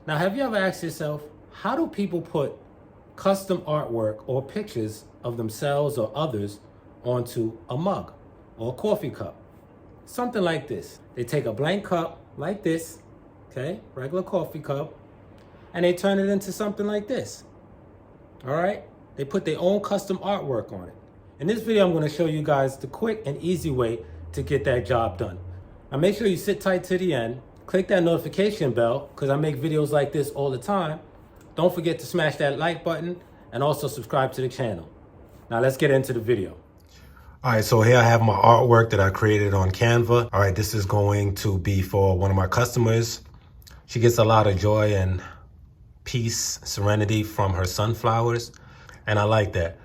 Now, have you ever asked yourself, how do people put custom artwork or pictures of themselves or others onto a mug or a coffee cup? Something like this. They take a blank cup like this, okay, regular coffee cup, and they turn it into something like this. All right? They put their own custom artwork on it. In this video, I'm going to show you guys the quick and easy way to get that job done. Now make sure you sit tight to the end. Click that notification bell because I make videos like this all the time. Don't forget to smash that like button and also subscribe to the channel. Now let's get into the video. All right, so here I have my artwork that I created on Canva. All right, this is going to be for one of my customers. She gets a lot of joy and peace, serenity from her sunflowers, and I like that.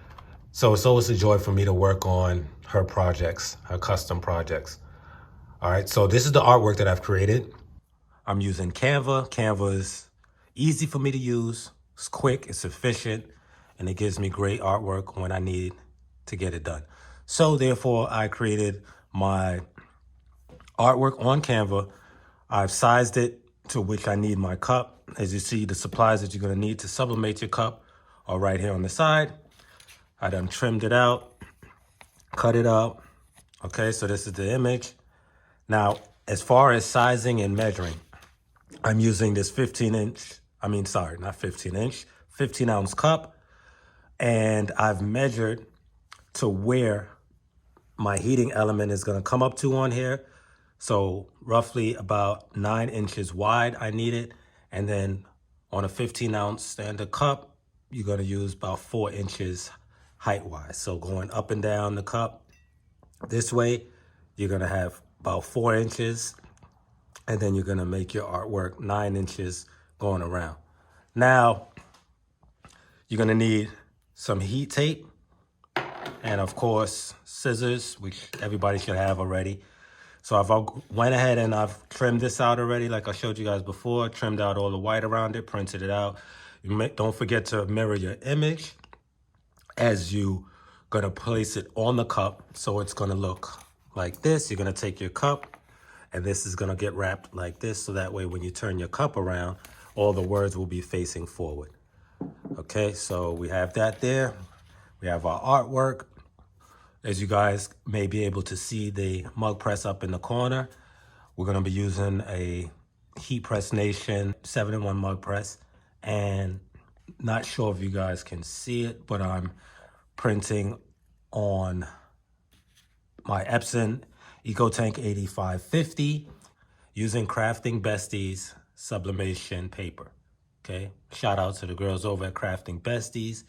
So it's always a joy for me to work on her projects, her custom projects. All right, so this is the artwork that I've created. I'm using Canva. Canva is easy for me to use. It's quick, it's efficient, and it gives me great artwork when I need to get it done. So therefore, I created my artwork on Canva. I've sized it to which I need my cup. As you see, the supplies that you're gonna need to sublimate your cup are right here on the side. I done trimmed it out, cut it up. Okay, so this is the image. Now, as far as sizing and measuring, I'm using this 15 ounce cup. And I've measured to where my heating element is gonna come up to on here. So roughly about 9 inches wide, I need it. And then on a 15 ounce standard cup, you're gonna use about 4 inches height wise. So going up and down the cup this way, you're gonna have about 4 inches. And then you're gonna make your artwork 9 inches going around. Now, you're gonna need some heat tape and of course, scissors, which everybody should have already. So I've went ahead and I've trimmed this out already, like I showed you guys before, trimmed out all the white around it, printed it out. Don't forget to mirror your image as you gonna place it on the cup. So it's gonna look like this. You're gonna take your cup and this is gonna get wrapped like this. So that way when you turn your cup around, all the words will be facing forward. Okay, so we have that there. We have our artwork. As you guys may be able to see the mug press up in the corner, we're gonna be using a Heatpress Nation 7-in-1 mug press. And not sure if you guys can see it, but I'm printing on my Epson EcoTank 8550 using Crafting Besties sublimation paper. Okay, shout out to the girls over at Crafting Besties.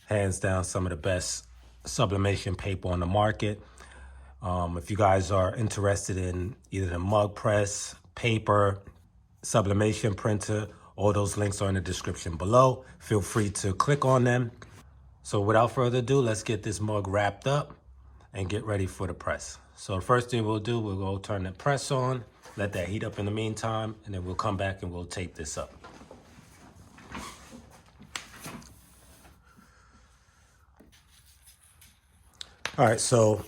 Hands down, some of the best sublimation paper on the market. If you guys are interested in either the mug press, paper, sublimation printer, all those links are in the description below. Feel free to click on them. So without further ado, let's get this mug wrapped up and get ready for the press. So the first thing we'll do, we'll go turn the press on, let that heat up in the meantime, and then we'll come back and we'll tape this up. All right, so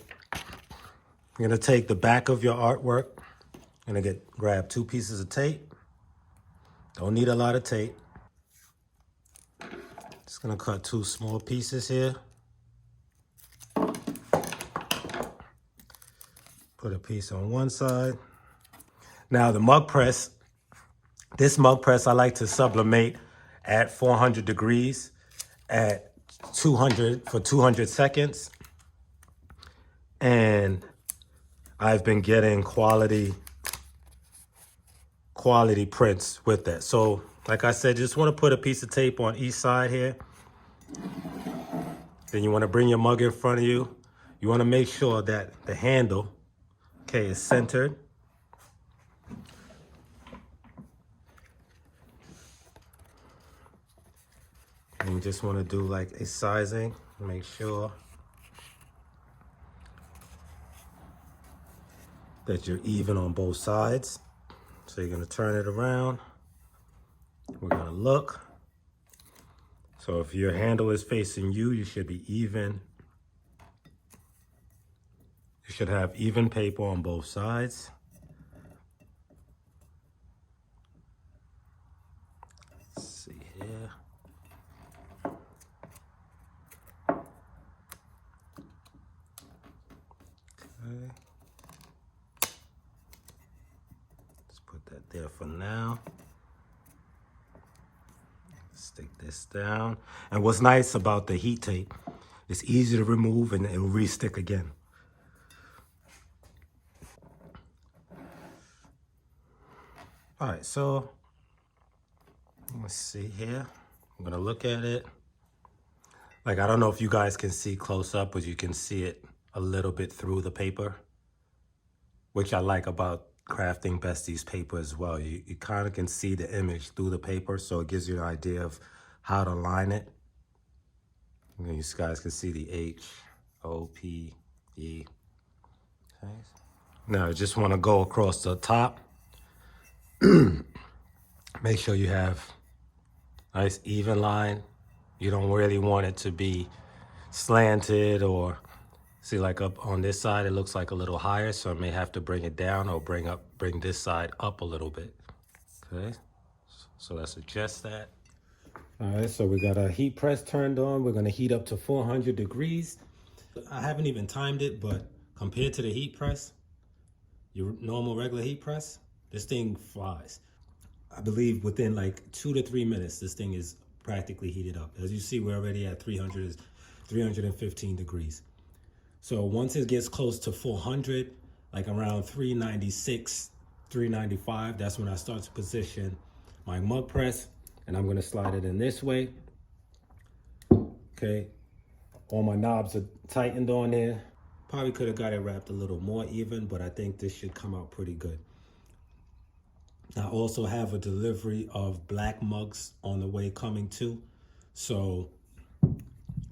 you're gonna take the back of your artwork. You're gonna grab 2 pieces of tape. Don't need a lot of tape. Just gonna cut 2 small pieces here. Put a piece on one side. Now the mug press, this mug press I like to sublimate at 400 degrees at 200 seconds. And I've been getting quality prints with that. So like I said, just want to put a piece of tape on each side here. Then you want to bring your mug in front of you. You want to make sure that the handle, okay, is centered. And you just want to do like a sizing, make sure that you're even on both sides. So you're gonna turn it around. We're gonna look. So if your handle is facing you, you should be even. You should have even paper on both sides. there for now. Stick this down. And what's nice about the heat tape, it's easy to remove and it'll re-stick again. All right, so let's see here. I'm gonna look at it. Like, I don't know if you guys can see close up, but you can see it a little bit through the paper, which I like about crafting Besties paper as well. You kind of can see the image through the paper, so it gives you an idea of how to line it. And you guys can see the H-O-P-E. Okay. Now, I just want to go across the top. Make sure you have a nice even line. You don't really want it to be slanted, or see, like up on this side, it looks like a little higher, so I may have to bring it down or bring this side up a little bit. Okay, so let's adjust that. All right, so we got our heat press turned on. We're gonna heat up to 400 degrees. I haven't even timed it, but compared to the heat press, your normal regular heat press, this thing flies. I believe within like 2 to 3 minutes, this thing is practically heated up. As you see, we're already at 315 degrees. So once it gets close to 400, like around 396, 395, that's when I start to position my mug press, and I'm gonna slide it in this way. Okay, all my knobs are tightened on there. Probably could have got it wrapped a little more even, but I think this should come out pretty good. I also have a delivery of black mugs on the way coming too. So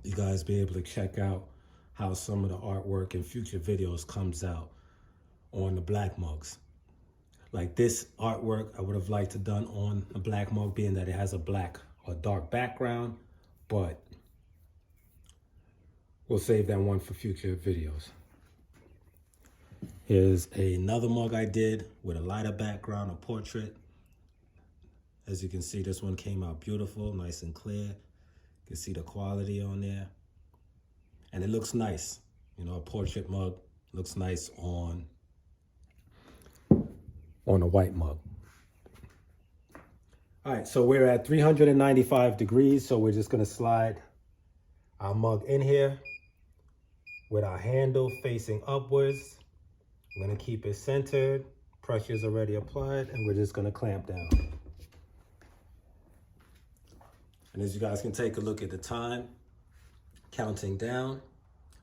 you guys be able to check out how some of the artwork in future videos comes out on the black mugs. Like this artwork, I would have liked to done on a black mug, being that it has a black or dark background, but we'll save that one for future videos. Here's another mug I did with a lighter background, a portrait. As you can see, this one came out beautiful, nice and clear. You can see the quality on there. And it looks nice. You know, a portrait mug looks nice on a white mug. All right, so we're at 395 degrees, so we're just gonna slide our mug in here with our handle facing upwards. I'm gonna keep it centered, pressure's already applied, and we're just gonna clamp down. And as you guys can take a look at the time, counting down,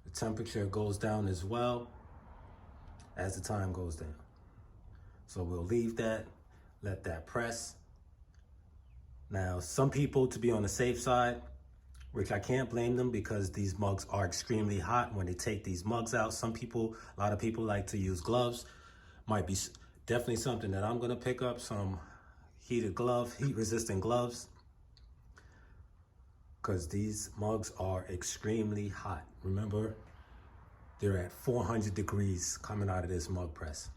the temperature goes down as well as the time goes down. So we'll leave that, let that press. Now, some people, to be on the safe side, which I can't blame them because these mugs are extremely hot when they take these mugs out. A lot of people like to use gloves. Might be definitely something that I'm gonna pick up, some heat resistant gloves, because these mugs are extremely hot. Remember, they're at 400 degrees coming out of this mug press.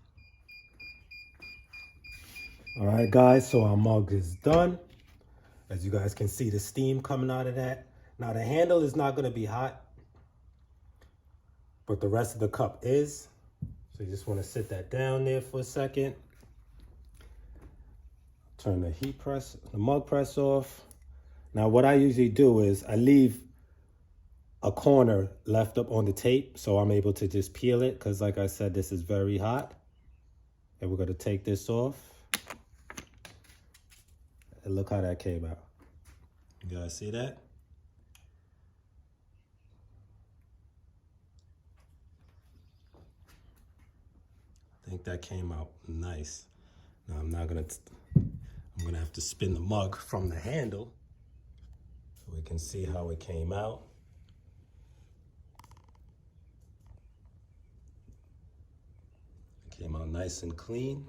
All right, guys, so our mug is done. As you guys can see, the steam coming out of that. Now the handle is not gonna be hot, but the rest of the cup is. So you just wanna sit that down there for a second. Turn the mug press off. Now what I usually do is I leave a corner left up on the tape so I'm able to just peel it, because like I said, this is very hot. And we're gonna take this off. And look how that came out. You guys see that? I think that came out nice. Now I'm gonna have to spin the mug from the handle so we can see how it came out. It came out nice and clean.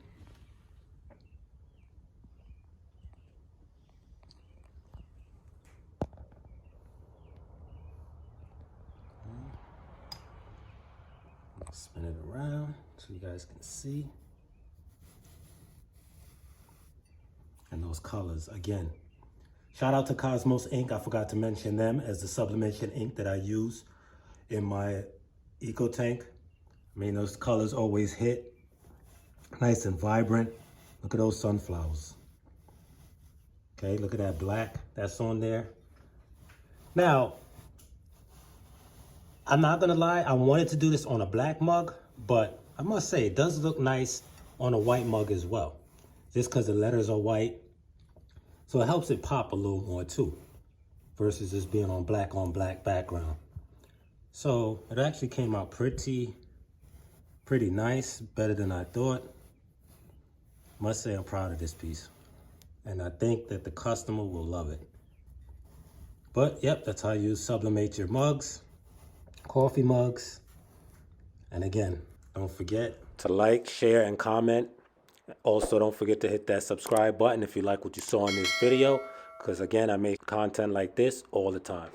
Spin it around so you guys can see. And those colors, again, shout out to Cosmos Ink. I forgot to mention them as the sublimation ink that I use in my eco tank. I mean, those colors always hit nice and vibrant Look at those sunflowers. Okay, look at that black that's on there. Now, I'm not gonna lie, I wanted to do this on a black mug, but I must say it does look nice on a white mug as well. Just because the letters are white. So it helps it pop a little more too, versus just being on black background. So it actually came out pretty nice, better than I thought. Must say I'm proud of this piece. And I think that the customer will love it. But yep, that's how you sublimate your mugs, coffee mugs. And again, don't forget to like, share, and comment. Also, don't forget to hit that subscribe button if you like what you saw in this video, because again, I make content like this all the time.